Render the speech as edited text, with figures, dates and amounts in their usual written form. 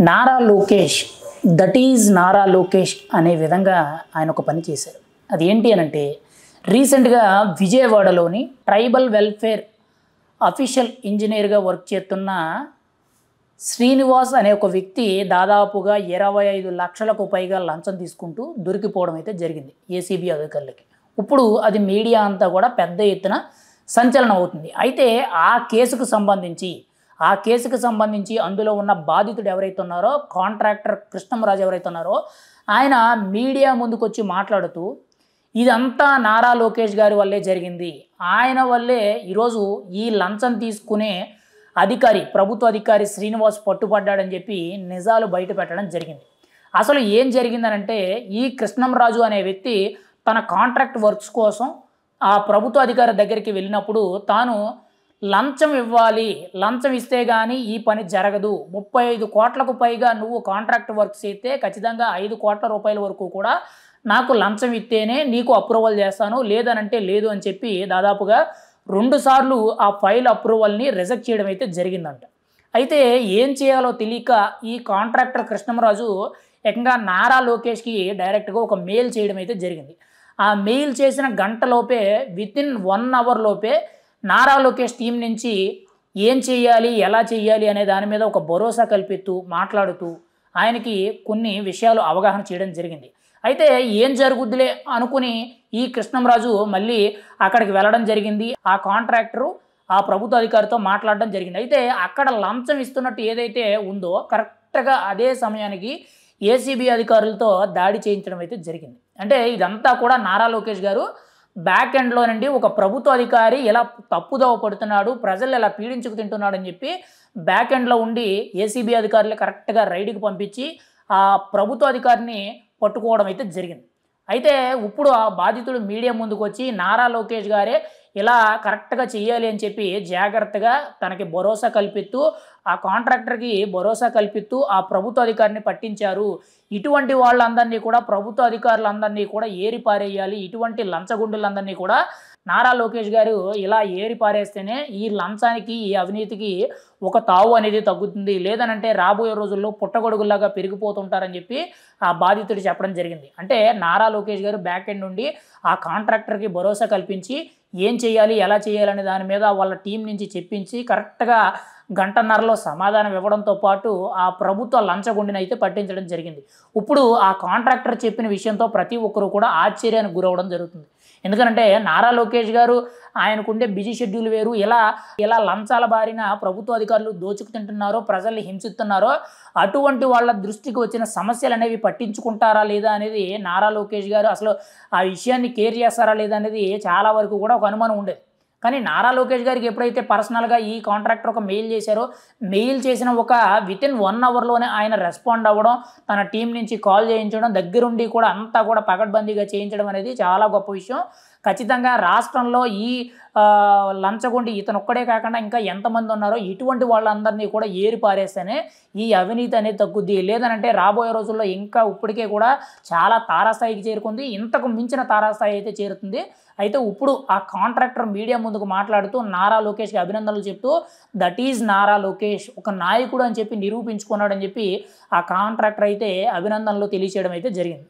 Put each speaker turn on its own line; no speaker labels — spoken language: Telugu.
నారా లోకేష్ దట్ ఈజ్ నారా లోకేష్ అనే విధంగా ఆయన ఒక పని చేశారు. అది ఏంటి అనంటే రీసెంట్గా విజయవాడలోని ట్రైబల్ వెల్ఫేర్ అఫీషియల్ ఇంజనీర్గా వర్క్ చేస్తున్న శ్రీనివాస్ అనే ఒక వ్యక్తి దాదాపుగా 25 లక్షలకు పైగా లంచం తీసుకుంటూ దొరికిపోవడం అయితే జరిగింది ఏసీబీ అధికారులకి. ఇప్పుడు అది మీడియా అంతా కూడా పెద్ద ఎత్తున సంచలనం అవుతుంది. అయితే ఆ కేసుకు సంబంధించి అందులో ఉన్న బాధితుడు ఎవరైతే ఉన్నారో కాంట్రాక్టర్ కృష్ణంరాజు ఎవరైతే ఉన్నారో ఆయన మీడియా ముందుకు వచ్చి మాట్లాడుతూ ఇదంతా నారా లోకేష్ గారి వల్లే జరిగింది, ఆయన వల్లే ఈరోజు ఈ లంచం తీసుకునే ప్రభుత్వ అధికారి శ్రీనివాస్ పట్టుపడ్డాడని చెప్పి నిజాలు బయట పెట్టడం జరిగింది. అసలు ఏం జరిగిందనంటే ఈ కృష్ణంరాజు అనే వ్యక్తి తన కాంట్రాక్ట్ వర్క్స్ కోసం ఆ ప్రభుత్వ అధికారి దగ్గరికి వెళ్ళినప్పుడు తాను లంచం ఇవ్వాలి, లంచం ఇస్తే కానీ ఈ పని జరగదు, 35 కోట్లకు పైగా నువ్వు కాంట్రాక్ట్ వర్క్స్ అయితే ఖచ్చితంగా 5 కోట్ల రూపాయల వరకు కూడా నాకు లంచం ఇస్తేనే నీకు అప్రూవల్ చేస్తాను, లేదనంటే లేదు అని చెప్పి దాదాపుగా 2 సార్లు ఆ ఫైల్ అప్రూవల్ని రిజెక్ట్ చేయడం అయితే జరిగిందంట. అయితే ఏం చేయాలో తెలియక ఈ కాంట్రాక్టర్ కృష్ణంరాజు ఏకంగా నారా లోకేష్కి డైరెక్ట్గా ఒక మెయిల్ చేయడం అయితే జరిగింది. ఆ మెయిల్ చేసిన గంటలోపే వితిన్ 1 అవర్ లోపే నారా లోకేష్ టీం నుంచి ఏం చేయాలి, ఎలా చేయాలి అనే దాని మీద ఒక భరోసా కల్పిస్తూ మాట్లాడుతూ ఆయనకి కొన్ని విషయాలు అవగాహన చేయడం జరిగింది. అయితే ఏం జరుగుద్దిలే అనుకుని ఈ కృష్ణంరాజు మళ్ళీ అక్కడికి వెళ్ళడం జరిగింది. ఆ కాంట్రాక్టరు ఆ ప్రభుత్వ అధికారితో మాట్లాడడం జరిగింది. అయితే అక్కడ లంచం ఇస్తున్నట్టు ఏదైతే ఉందో కరెక్ట్గా అదే సమయానికి ఏసీబీ అధికారులతో దాడి చేయించడం అయితే జరిగింది. అంటే ఇదంతా కూడా నారా లోకేష్ గారు బ్యాక్ ఎండ్లో నుండి ఒక ప్రభుత్వ అధికారి ఎలా తప్పుదోవ పడుతున్నాడు, ప్రజలు ఎలా పీడించుకు తింటున్నాడు అని చెప్పి బ్యాక్ ఎండ్లో ఉండి ఏసీబీ అధికారులు కరెక్ట్గా రైడ్కి పంపించి ఆ ప్రభుత్వ అధికారిని పట్టుకోవడం అయితే జరిగింది. అయితే ఇప్పుడు ఆ బాధితుడు మీడియా ముందుకు వచ్చి నారా లోకేష్ గారే ఇలా కరెక్ట్గా చెయ్యాలి అని చెప్పి జాగ్రత్తగా తనకి భరోసా కల్పిస్తూ ఆ కాంట్రాక్టర్కి భరోసా కల్పిస్తూ ఆ ప్రభుత్వ అధికారిని పట్టించారు. ఇటువంటి వాళ్ళందరినీ కూడా ప్రభుత్వ అధికారులందరినీ కూడా ఏరి పారేయాలి, ఇటువంటి లంచగొండులందరినీ కూడా నారా లోకేష్ గారు ఇలా ఏరి పారేస్తేనే ఈ లంచానికి ఈ అవినీతికి ఒక తావు అనేది తగ్గుతుంది, లేదనంటే రాబోయే రోజుల్లో పుట్టగొడుగులాగా పెరిగిపోతుంటారని చెప్పి ఆ బాధితుడు చెప్పడం జరిగింది. అంటే నారా లోకేష్ గారు బ్యాక్ ఎండ్ నుండి ఆ కాంట్రాక్టర్కి భరోసా కల్పించి ఏం చేయాలి, ఎలా చేయాలనే దాని మీద వాళ్ళ టీం నుంచి చెప్పించి కరెక్ట్గా గంటన్నరలో సమాధానం ఇవ్వడంతో పాటు ఆ ప్రభుత్వ లంచగొండిని అయితే పట్టించడం జరిగింది. ఇప్పుడు ఆ కాంట్రాక్టర్ చెప్పిన విషయంతో ప్రతి ఒక్కరూ కూడా ఆశ్చర్యానికి గురవడం జరుగుతుంది. ఎందుకంటే నారా లోకేష్ గారు ఆయనకుండే బిజీ షెడ్యూల్ వేరు, ఎలా లంచాల బారిన ప్రభుత్వ అధికారులు దోచుకు తింటున్నారో, ప్రజల్ని హింసిస్తున్నారో అటువంటి వాళ్ళ దృష్టికి వచ్చిన సమస్యలు అనేవి పట్టించుకుంటారా లేదా అనేది నారా లోకేష్ గారు అసలు ఆ విషయాన్ని కేర్ చేస్తారా లేదా అనేది చాలా వరకు కూడా ఒక అనుమానం ఉండేది. కానీ నారా లోకేష్ గారికి ఎప్పుడైతే పర్సనల్గా ఈ కాంట్రాక్టర్ ఒక మెయిల్ చేశారో, మెయిల్ చేసిన ఒక వితిన్ 1 అవర్లోనే ఆయన రెస్పాండ్ అవ్వడం, తన టీం నుంచి కాల్ చేయించడం, దగ్గరుండి కూడా అంతా కూడా పకడ్బందీగా చేయించడం అనేది చాలా గొప్ప విషయం. ఖచ్చితంగా రాష్ట్రంలో ఈ లంచగొండి ఇతను ఒక్కడే కాకుండా ఇంకా ఎంతమంది ఉన్నారో ఇటువంటి వాళ్ళందరినీ కూడా ఏరి పారేస్తేనే ఈ అవినీతి అనేది తగ్గుద్ది, లేదనంటే రాబోయే రోజుల్లో ఇంకా ఇప్పటికే కూడా చాలా తారాస్థాయికి చేరుకుంది, ఇంతకు మించిన తారాస్థాయి అయితే చేరుతుంది. అయితే ఇప్పుడు ఆ కాంట్రాక్టర్ మీడియా ముందుకు మాట్లాడుతూ నారా లోకేష్కి అభినందనలు చెప్తూ దట్ ఈజ్ నారా లోకేష్ ఒక నాయకుడు అని చెప్పి నిరూపించుకున్నాడని చెప్పి ఆ కాంట్రాక్టర్ అయితే అభినందనలు తెలియచేయడం అయితే జరిగింది.